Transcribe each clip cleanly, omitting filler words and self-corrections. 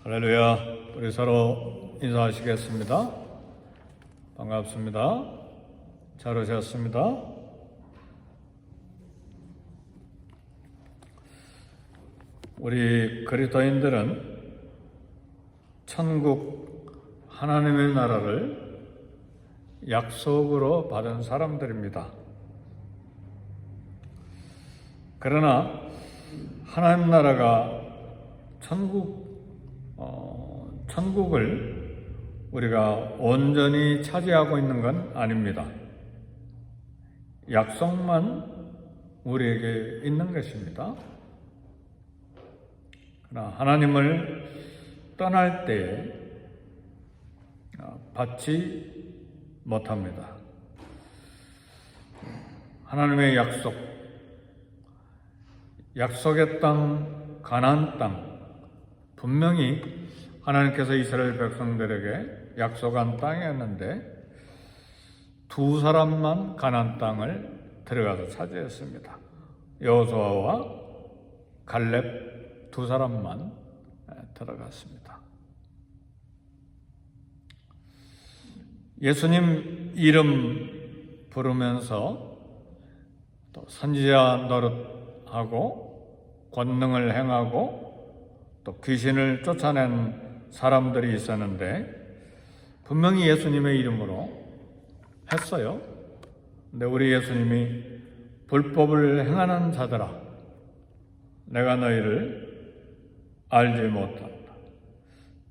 할렐루야. 우리 서로 인사하시겠습니다. 반갑습니다. 잘 오셨습니다. 우리 그리스도인들은 천국 하나님의 나라를 약속으로 받은 사람들입니다. 그러나 하나님 나라가 천국을 우리가 온전히 차지하고 있는 건 아닙니다. 약속만 우리에게 있는 것입니다. 그러나 하나님을 떠날 때에 받지 못합니다. 하나님의 약속의 땅, 가나안 땅, 분명히 하나님께서 이스라엘 백성들에게 약속한 땅이었는데 두 사람만 가나안 땅을 들어가서 차지했습니다. 여호수아와 갈렙 두 사람만 들어갔습니다. 예수님 이름 부르면서 또 선지자 노릇하고 권능을 행하고 또 귀신을 쫓아낸 사람들이 있었는데 분명히 예수님의 이름으로 했어요. 근데 우리 예수님이 불법을 행하는 자들아, 내가 너희를 알지 못한다.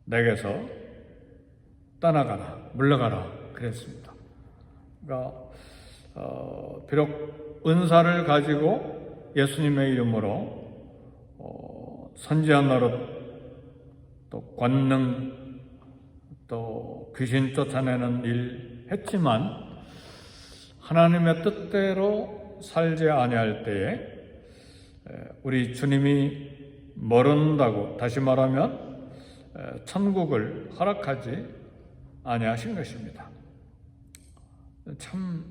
내게서 떠나가라, 물러가라 그랬습니다. 그러니까 비록 은사를 가지고 예수님의 이름으로 선지자 노릇, 또 권능, 또 귀신 쫓아내는 일 했지만 하나님의 뜻대로 살지 아니할 때에 우리 주님이 모른다고, 다시 말하면 천국을 허락하지 아니하신 것입니다. 참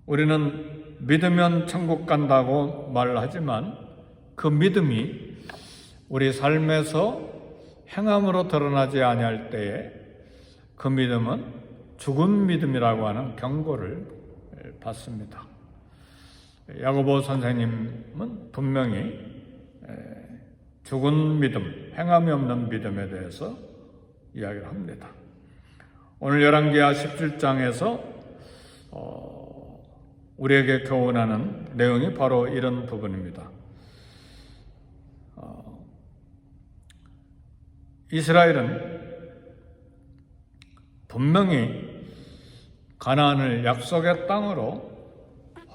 우리는 믿으면 천국 간다고 말하지만 그 믿음이 우리 삶에서 행함으로 드러나지 아니할 때에 그 믿음은 죽은 믿음이라고 하는 경고를 받습니다. 야고보 선생님은 분명히 죽은 믿음, 행함이 없는 믿음에 대해서 이야기를 합니다. 오늘 열왕기하 17장에서 우리에게 교훈하는 내용이 바로 이런 부분입니다. 이스라엘은 분명히 가나안을 약속의 땅으로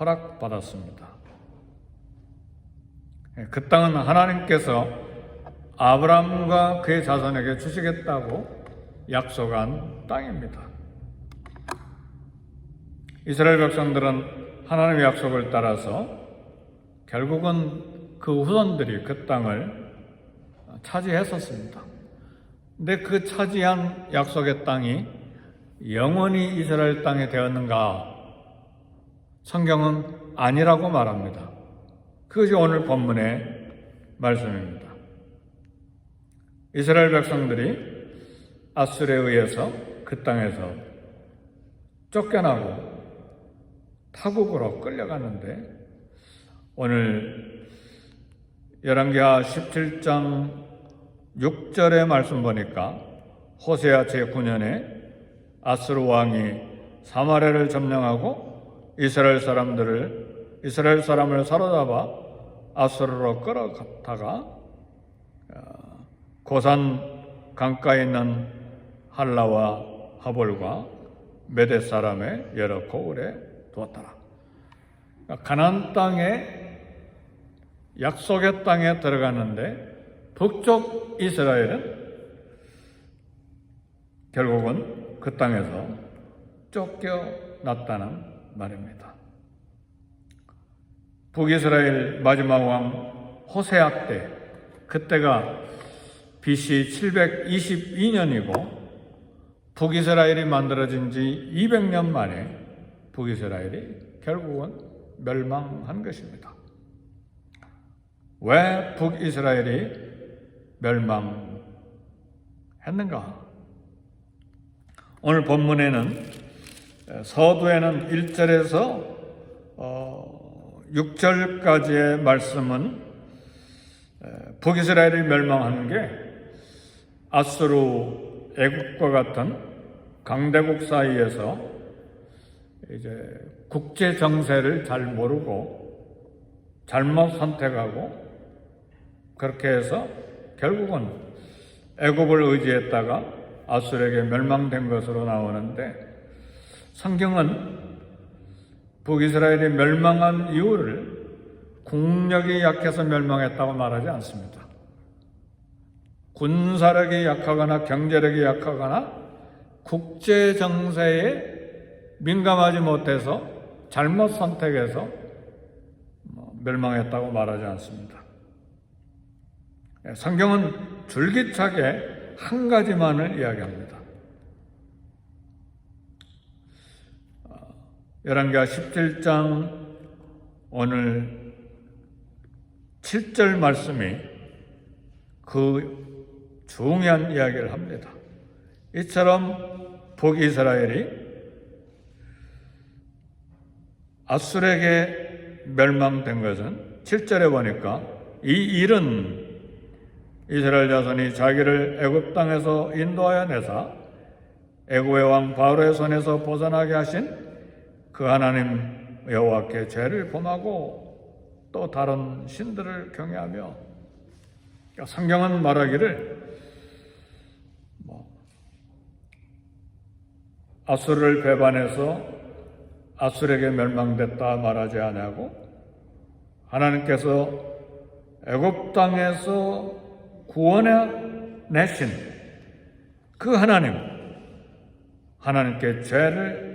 허락받았습니다. 그 땅은 하나님께서 아브라함과 그의 자손에게 주시겠다고 약속한 땅입니다. 이스라엘 백성들은 하나님의 약속을 따라서 결국은 그 후손들이 그 땅을 차지했었습니다. 근데 그 차지한 약속의 땅이 영원히 이스라엘 땅이 되었는가? 성경은 아니라고 말합니다. 그것이 오늘 본문의 말씀입니다. 이스라엘 백성들이 아수르에 의해서 그 땅에서 쫓겨나고 타국으로 끌려가는데 오늘 열왕기하 17장 6절의 말씀 보니까 호세아 제9년에 아수르 왕이 사마리아를 점령하고 이스라엘 사람을 사로잡아 아수르로 끌어갔다가 고산 강가에 있는 할라와 하볼과 메대 사람의 여러 고을에 두었더라. 가나안 땅에 약속의 땅에 들어갔는데 북쪽 이스라엘은 결국은 그 땅에서 쫓겨났다는 말입니다. 북이스라엘 마지막 왕 호세아 때, 그때가 BC 722년이고 북이스라엘이 만들어진 지 200년 만에 북이스라엘이 결국은 멸망한 것입니다. 왜 북이스라엘이 했는가? 오늘 본문에는 서두에는 1절에서 6절까지의 말씀은 북이스라엘이 멸망하는 게 아수르, 애국과 같은 강대국 사이에서 이제 국제 정세를 잘 모르고 잘못 선택하고 그렇게 해서 결국은 애국을 의지했다가 아수르에게 멸망된 것으로 나오는데, 성경은 북이스라엘이 멸망한 이유를 국력이 약해서 멸망했다고 말하지 않습니다. 군사력이 약하거나 경제력이 약하거나 국제 정세에 민감하지 못해서 잘못 선택해서 멸망했다고 말하지 않습니다. 성경은 줄기차게 한 가지만을 이야기합니다. 열왕기하 17장 오늘 7절 말씀이 그 중요한 이야기를 합니다. 이처럼 북이스라엘이 아수르에게 멸망된 것은 7절에 보니까 이 일은 이스라엘 자손이 자기를 애굽 땅에서 인도하여 내사 애굽의 왕 바로의 손에서 벗어나게 하신 그 하나님 여호와께 죄를 범하고 또 다른 신들을 경외하며, 성경은 말하기를 아수르를 배반해서 아수르에게 멸망됐다 말하지 아니하고, 하나님께서 애굽 땅에서 구원해 내신 그 하나님께 죄를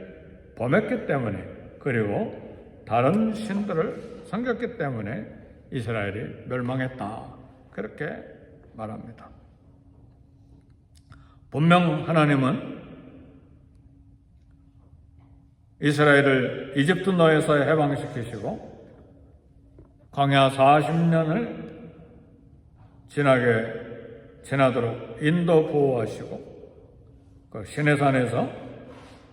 범했기 때문에, 그리고 다른 신들을 섬겼기 때문에 이스라엘이 멸망했다, 그렇게 말합니다. 분명 하나님은 이스라엘을 이집트 노예에서 해방시키시고 광야 40년을 지나도록 인도 보호하시고 그 시내산에서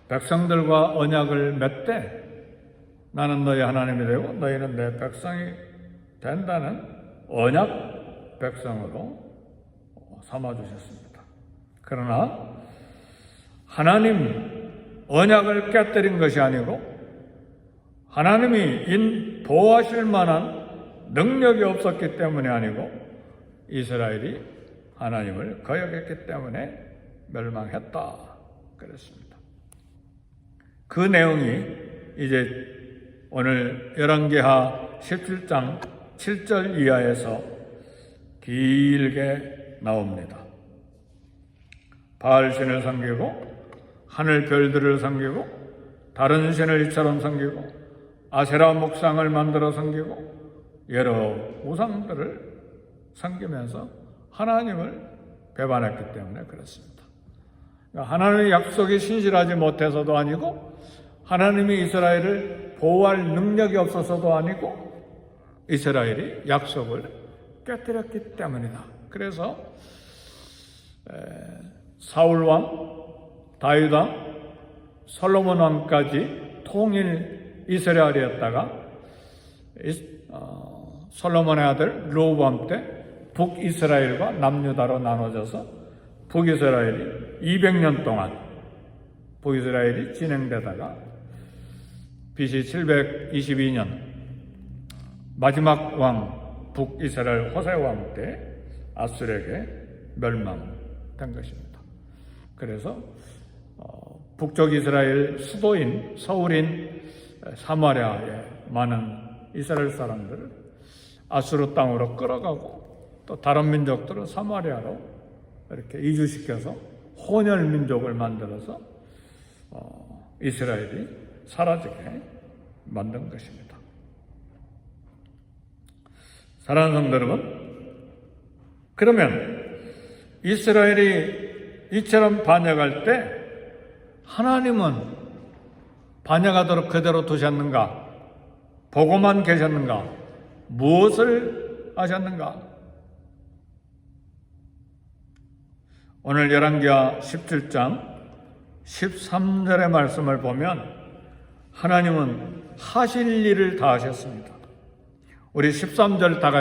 백성들과 언약을 맺되 나는 너희 하나님이 되고 너희는 내 백성이 된다는 언약 백성으로 삼아주셨습니다. 그러나 하나님 언약을 깨뜨린 것이 아니고 하나님이 보호하실 만한 능력이 없었기 때문이 아니고 이스라엘이 하나님을 거역했기 때문에 멸망했다 그랬습니다. 그 내용이 이제 오늘 열왕기하 17장 7절 이하에서 길게 나옵니다. 바알신을 섬기고 하늘 별들을 섬기고 다른 신을 이처럼 섬기고 아세라 목상을 만들어 섬기고 여러 우상들을 섬기면서 하나님을 배반했기 때문에 그렇습니다. 하나님의 약속이 신실하지 못해서도 아니고 하나님이 이스라엘을 보호할 능력이 없어서도 아니고 이스라엘이 약속을 깨뜨렸기 때문이다. 그래서 사울 왕, 다윗 왕, 솔로몬 왕까지 통일 이스라엘이었다가 솔로몬의 아들 르호보암 때 북이스라엘과 남유다로 나눠져서 북이스라엘이 200년 동안 북이스라엘이 진행되다가 BC 722년 마지막 왕 북이스라엘 호세 왕 때 아수르에게 멸망된 것입니다. 그래서 북쪽 이스라엘 수도인 서울인 사마리아의 많은 이스라엘 사람들을 아수르 땅으로 끌어가고 또 다른 민족들은 사마리아로 이렇게 이주시켜서 혼혈 민족을 만들어서 이스라엘이 사라지게 만든 것입니다. 사랑하는 성도 여러분, 그러면 이스라엘이 이처럼 반역할 때 하나님은 반역하도록 그대로 두셨는가? 보고만 계셨는가? 무엇을 하셨는가? 오늘 열왕기하 17장 13절의 말씀을 보면 하나님은 하실 일을 다 하셨습니다. 우리 13절 다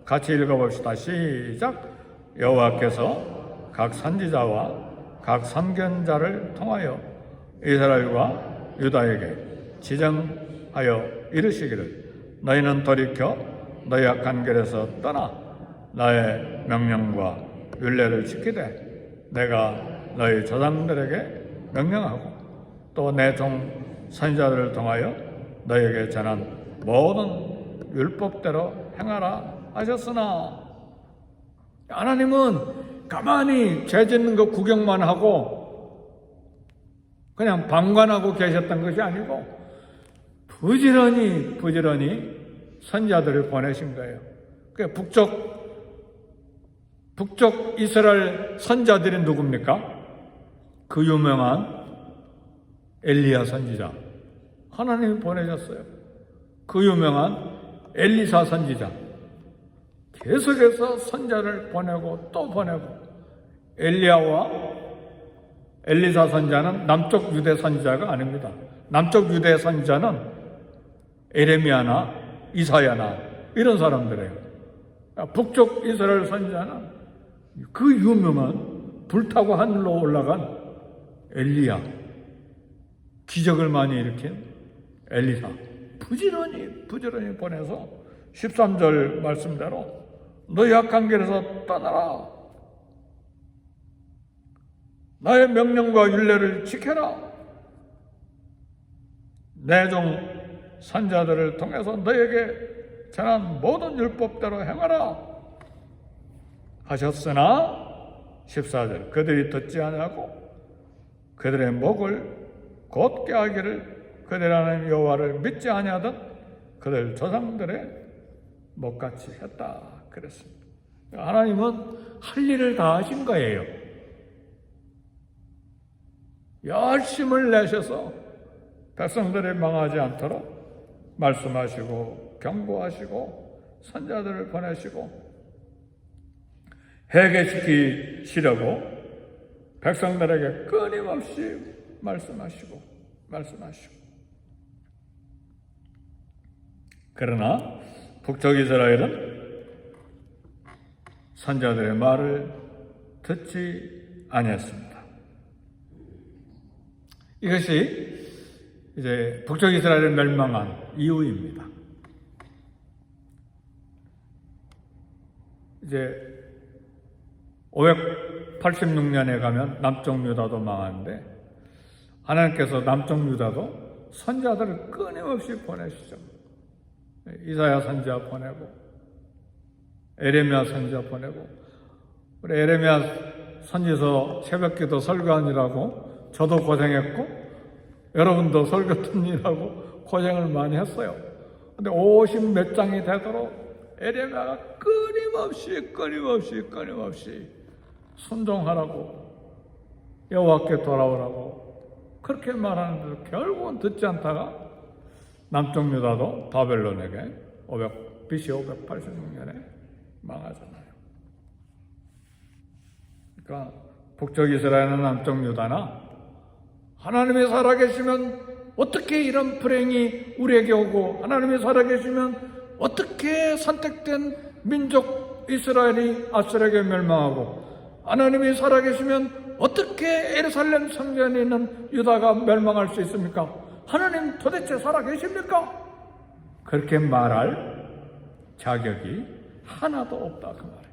같이 읽어봅시다. 시작. 여호와께서 각 선지자와 각 선견자를 통하여 이스라엘과 유다에게 지정하여 이르시기를 너희는 돌이켜 너희 악한 길에서 떠나 나의 명령과 율례를 지키되 내가 너희 조상들에게 명령하고 또 내 종 선지자들을 통하여 너희에게 전한 모든 율법대로 행하라 하셨으나 하나님은 가만히 죄 짓는 거 구경만 하고 그냥 방관하고 계셨던 것이 아니고 부지런히 선지자들을 보내신 거예요. 그 북쪽 이스라엘 선지자들이 누굽니까? 그 유명한 엘리야 선지자. 하나님이 보내셨어요. 그 유명한 엘리사 선지자. 계속해서 선지자를 보내고 또 보내고 엘리야와 엘리사 선지자는 남쪽 유대 선지자가 아닙니다. 남쪽 유대 선지자는 에레미야나 이사야나 이런 사람들이에요. 북쪽 이스라엘 선지자는 그 유명한 불타고 하늘로 올라간 엘리야, 기적을 많이 일으킨 엘리사, 부지런히 보내서 13절 말씀대로 너희 악한 길에서 떠나라. 나의 명령과 율례를 지켜라. 내 종 선지자들을 통해서 너희에게 전한 모든 율법대로 행하라 하셨으나 14절 그들이 듣지 아니하고 그들의 목을 곧게 하기를 그들 하나님 여호와를 믿지 아니하던 그들 조상들의 목같이 했다 그랬습니다. 하나님은 할 일을 다 하신 거예요. 열심을 내셔서 백성들이 망하지 않도록 말씀하시고 경고하시고 선지자들을 보내시고 회개시키시려고 백성들에게 끊임없이 말씀하시고 그러나 북쪽 이스라엘은 선지자들의 말을 듣지 아니했습니다. 이것이 이제 북쪽 이스라엘을 멸망한 이유입니다. 이제 586년에 가면 남쪽 유다도 망하는데 하나님께서 남쪽 유다도 선지자들을 끊임없이 보내시죠. 이사야 선지자 보내고 에레미야 선지자 보내고 우리 에레미야 선지서 새벽기도 설교하느라고 저도 고생했고 여러분도 설교 듣느라고 고생을 많이 했어요. 근데 50 몇 장이 되도록 에레미야가 끊임없이 순종하라고 여호와께 돌아오라고 그렇게 말하는데도 결국은 듣지 않다가 남쪽 유다도 바벨론에게 BC 586년에 망하잖아요. 그러니까 북쪽 이스라엘은 남쪽 유다나 하나님이 살아계시면 어떻게 이런 불행이 우리에게 오고 하나님이 살아계시면 어떻게 선택된 민족 이스라엘이 아수르에게 멸망하고 하나님이 살아계시면 어떻게 예루살렘 성전에 있는 유다가 멸망할 수 있습니까? 하나님 도대체 살아계십니까? 그렇게 말할 자격이 하나도 없다 그 말이에요.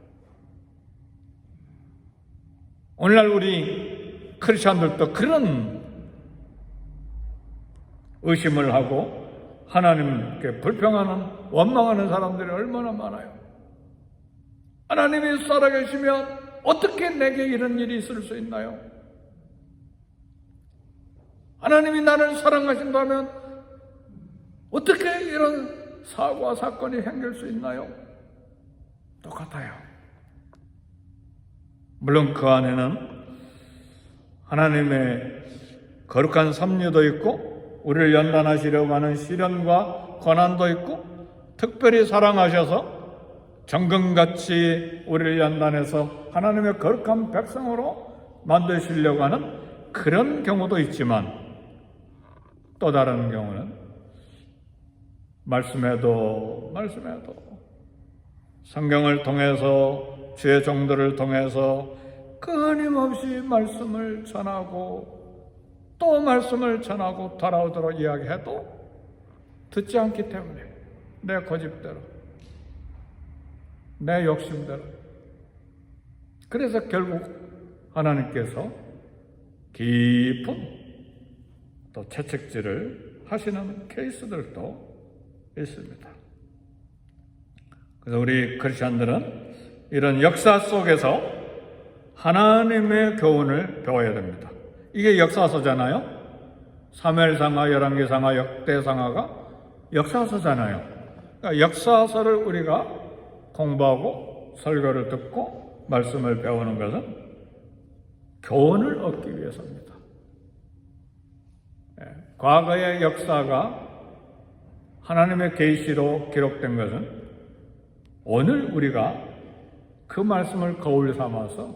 오늘날 우리 크리스천들도 그런 의심을 하고 하나님께 불평하는 원망하는 사람들이 얼마나 많아요. 하나님이 살아계시면 어떻게 내게 이런 일이 있을 수 있나요? 하나님이 나를 사랑하신다면 어떻게 이런 사고와 사건이 생길 수 있나요? 똑같아요. 물론 그 안에는 하나님의 거룩한 섭리도 있고 우리를 연단하시려고 하는 시련과 고난도 있고 특별히 사랑하셔서 정금같이 우리를 연단해서 하나님의 거룩한 백성으로 만드시려고 하는 그런 경우도 있지만, 또 다른 경우는 말씀에도 성경을 통해서 주의 종들을 통해서 끊임없이 말씀을 전하고 또 말씀을 전하고 돌아오도록 이야기해도 듣지 않기 때문에 내 고집대로, 내 욕심대로, 그래서 결국 하나님께서 깊은 또 채찍질을 하시는 케이스들도 있습니다. 그래서 우리 크리스천들은 이런 역사 속에서 하나님의 교훈을 배워야 됩니다. 이게 역사서잖아요. 사무엘상하, 열왕기상하, 역대상하가 역사서잖아요. 그러니까 역사서를 우리가 공부하고 설교를 듣고 말씀을 배우는 것은 교훈을 얻기 위해서입니다. 과거의 역사가 하나님의 계시로 기록된 것은 오늘 우리가 그 말씀을 거울 삼아서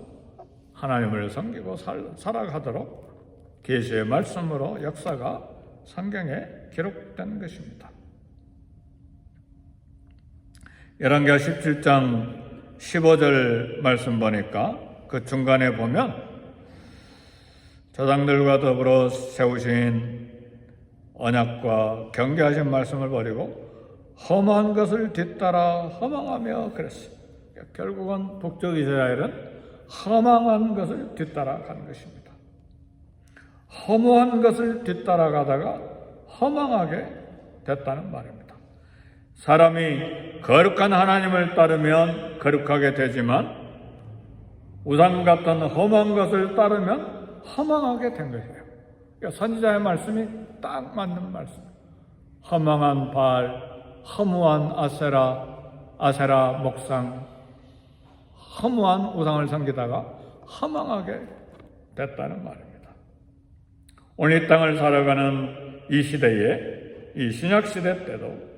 하나님을 섬기고 살아가도록 계시의 말씀으로 역사가 성경에 기록된 것입니다. 열왕기하 17장 15절 말씀 보니까 그 중간에 보면 조상들과 더불어 세우신 언약과 경계하신 말씀을 버리고 험한 것을 뒤따라 허망하며 그랬어요. 결국은 북쪽 이스라엘은 허망한 것을 뒤따라 간 것입니다. 허무한 것을 뒤따라가다가 허망하게 됐다는 말입니다. 사람이 거룩한 하나님을 따르면 거룩하게 되지만 우상 같은 험한 것을 따르면 허망하게 된 것이에요. 그러니까 선지자의 말씀이 딱 맞는 말씀. 허망한 바알, 허무한 아세라 목상, 허무한 우상을 섬기다가 허망하게 됐다는 말입니다. 오늘 이 땅을 살아가는 이 시대에, 이 신약 시대 때도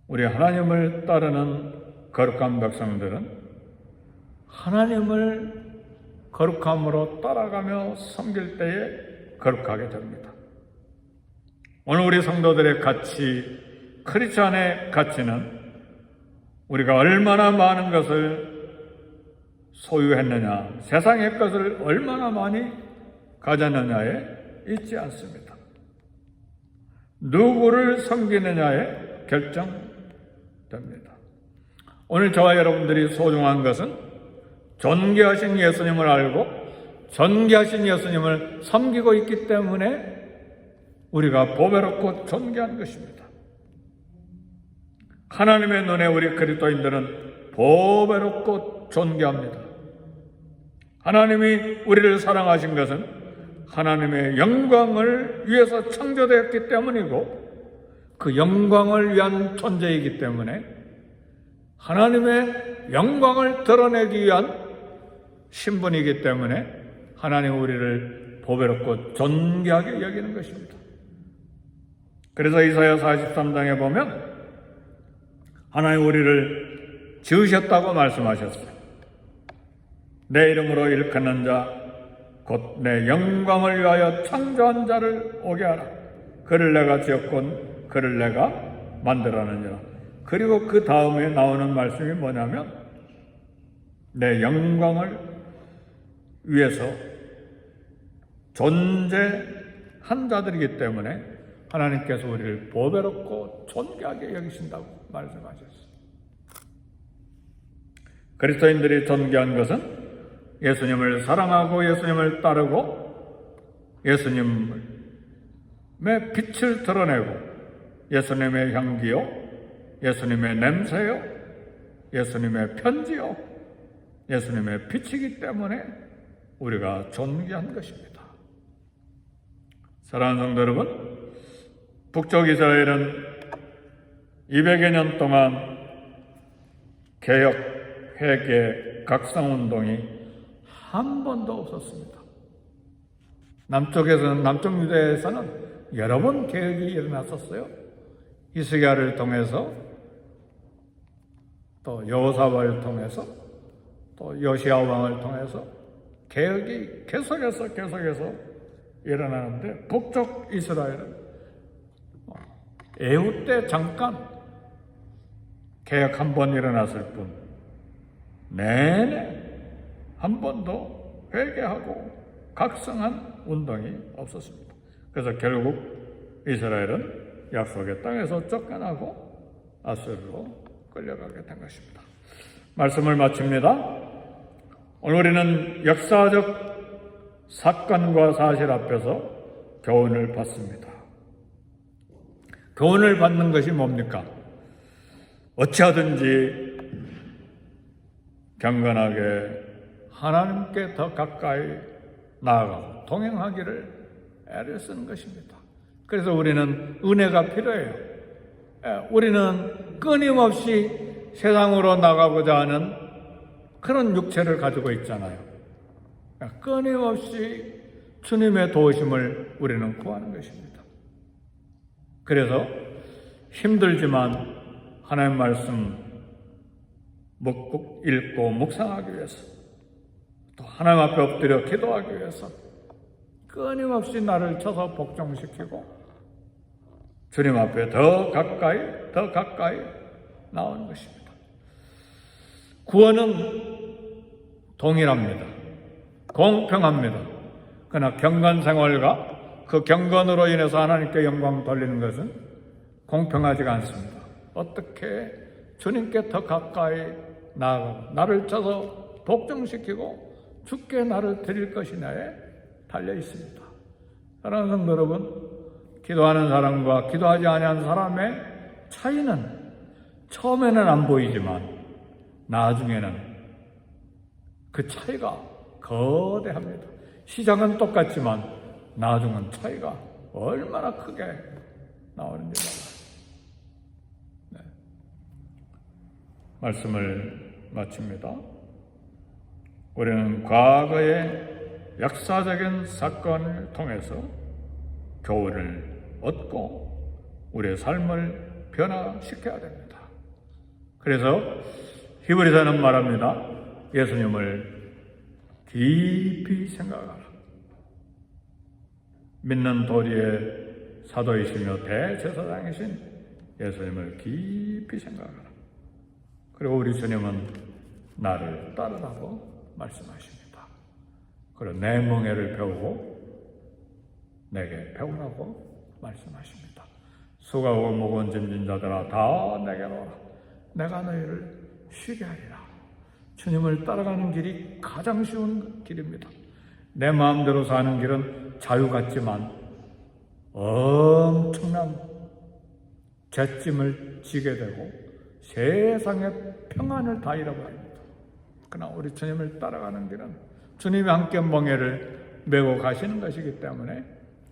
우리 하나님을 따르는 거룩한 백성들은 하나님을 거룩함으로 따라가며 섬길 때에 거룩하게 됩니다. 오늘 우리 성도들의 가치, 크리스천의 가치는 우리가 얼마나 많은 것을 소유했느냐, 세상의 것을 얼마나 많이 가졌느냐에 있지 않습니다. 누구를 섬기느냐에 결정됩니다. 오늘 저와 여러분들이 소중한 것은 존귀하신 예수님을 알고 존귀하신 예수님을 섬기고 있기 때문에 우리가 보배롭고 존귀한 것입니다. 하나님의 눈에 우리 그리스도인들은 보배롭고 존귀합니다. 하나님이 우리를 사랑하신 것은 하나님의 영광을 위해서 창조되었기 때문이고 그 영광을 위한 존재이기 때문에 하나님의 영광을 드러내기 위한 신분이기 때문에 하나님 우리를 보배롭고 존귀하게 여기는 것입니다. 그래서 이사야 43장에 보면 하나님 우리를 지으셨다고 말씀하셨어요. 내 이름으로 일컫는 자 곧 내 영광을 위하여 창조한 자를 오게 하라. 그를 내가 지었건 그를 내가 만들었느니라. 그리고 그 다음에 나오는 말씀이 뭐냐면 내 영광을 위해서 존재한 자들이기 때문에 하나님께서 우리를 보배롭고 존귀하게 여기신다고 말씀하셨어요. 그리스도인들이 존귀한 것은 예수님을 사랑하고 예수님을 따르고 예수님의 빛을 드러내고 예수님의 향기요, 예수님의 냄새요, 예수님의 편지요, 예수님의 빛이기 때문에 우리가 존귀한 것입니다. 사랑하는 성도 여러분, 북쪽 이스라엘은 200여 년 동안 개혁, 회개, 각성운동이 한 번도 없었습니다. 남쪽 유대에서는 여러 번 개혁이 일어났었어요. 히스기야를 통해서 또 여호사밧을 통해서 또 요시야 왕을 통해서 개혁이 계속해서 일어나는데 북쪽 이스라엘은 에후 때 잠깐 개혁 한 번 일어났을 뿐 내내 한 번도 회개하고 각성한 운동이 없었습니다. 그래서 결국 이스라엘은 약속의 땅에서 쫓겨나고 아수르로 끌려가게 된 것입니다. 말씀을 마칩니다. 오늘 우리는 역사적 사건과 사실 앞에서 교훈을 받습니다. 교훈을 받는 것이 뭡니까? 어찌하든지 경건하게 하나님께 더 가까이 나아가고 동행하기를 애를 쓰는 것입니다. 그래서 우리는 은혜가 필요해요. 우리는 끊임없이 세상으로 나가고자 하는 그런 육체를 가지고 있잖아요. 끊임없이 주님의 도우심을 우리는 구하는 것입니다. 그래서 힘들지만 하나님 말씀 묵고 읽고 묵상하기 위해서 또 하나님 앞에 엎드려 기도하기 위해서 끊임없이 나를 쳐서 복종시키고 주님 앞에 더 가까이 나오는 것입니다. 구원은 동일합니다. 공평합니다. 그러나 경건 생활과 그 경건으로 인해서 하나님께 영광 돌리는 것은 공평하지가 않습니다. 어떻게 주님께 더 가까이 나아가고 나를 쳐서 복종시키고 주께 나를 드릴 것이냐에 달려 있습니다. 사랑하는 성도 여러분, 기도하는 사람과 기도하지 아니하는 사람의 차이는 처음에는 안 보이지만 나중에는 그 차이가 거대합니다. 시작은 똑같지만 나중은 차이가 얼마나 크게 나오는지 몰라요. 네. 말씀을 마칩니다. 우리는 과거의 역사적인 사건을 통해서 교훈을 얻고 우리의 삶을 변화시켜야 됩니다. 그래서 히브리서는 말합니다. 예수님을 깊이 생각하라. 믿는 도리의 사도이시며 대제사장이신 예수님을 깊이 생각하라. 그리고 우리 주님은 나를 따르라고 말씀하십니다. 그리고 내 멍에를 배우고 내게 배우라고 말씀하십니다. 수고하고 무거운 짐진 자들아 다 내게로 오라. 내가 너희를 쉬게 하리라. 주님을 따라가는 길이 가장 쉬운 길입니다. 내 마음대로 사는 길은 자유 같지만 엄청난 잿짐을 지게 되고 세상의 평안을 다 잃어버립니다. 그러나 우리 주님을 따라가는 길은 주님이 함께 멍에를 메고 가시는 것이기 때문에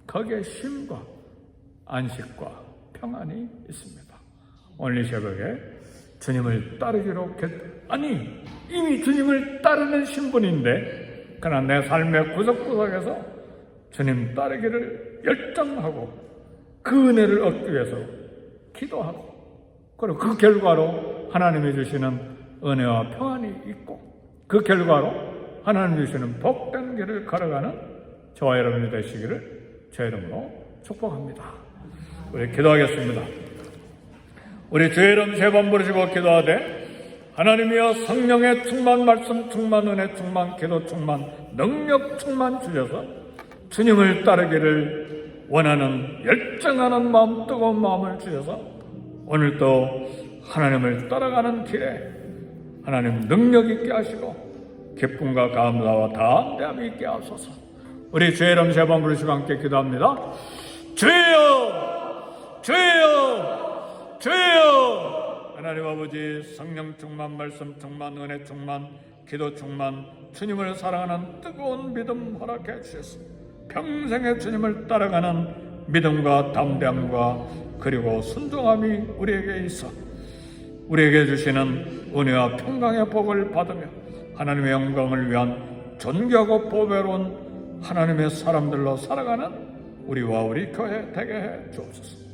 거기에 쉼과 안식과 평안이 있습니다. 오늘 이 새벽에 주님을 따르기로 이미 주님을 따르는 신분인데 그러나 내 삶의 구석구석에서 주님 따르기를 열정하고 그 은혜를 얻기 위해서 기도하고 그리고 그 결과로 하나님이 주시는 은혜와 평안이 있고 그 결과로 하나님이 주시는 복된 길을 걸어가는 저와 여러분이 되시기를 제 이름으로 축복합니다. 우리 기도하겠습니다. 우리 주의 이름 3번 부르시고 기도하되 하나님이여 성령의 충만, 말씀 충만, 은혜 충만, 기도 충만, 능력 충만 주셔서 주님을 따르기를 원하는 열정하는 마음, 뜨거운 마음을 주셔서 오늘도 하나님을 따라가는 길에 하나님 능력 있게 하시고 기쁨과 감사와 담대함이 있게 하소서. 우리 주의 이름 3번 부르시고 함께 기도합니다. 주여! 주여! 주여! 하나님 아버지 성령 충만, 말씀 충만, 은혜 충만, 기도 충만, 주님을 사랑하는 뜨거운 믿음 허락해 주셨습니다. 평생에 주님을 따라가는 믿음과 담대함과 그리고 순종함이 우리에게 있어 우리에게 주시는 은혜와 평강의 복을 받으며 하나님의 영광을 위한 존귀하고 보배로운 하나님의 사람들로 살아가는 우리와 우리 교회 되게 해 주옵소서.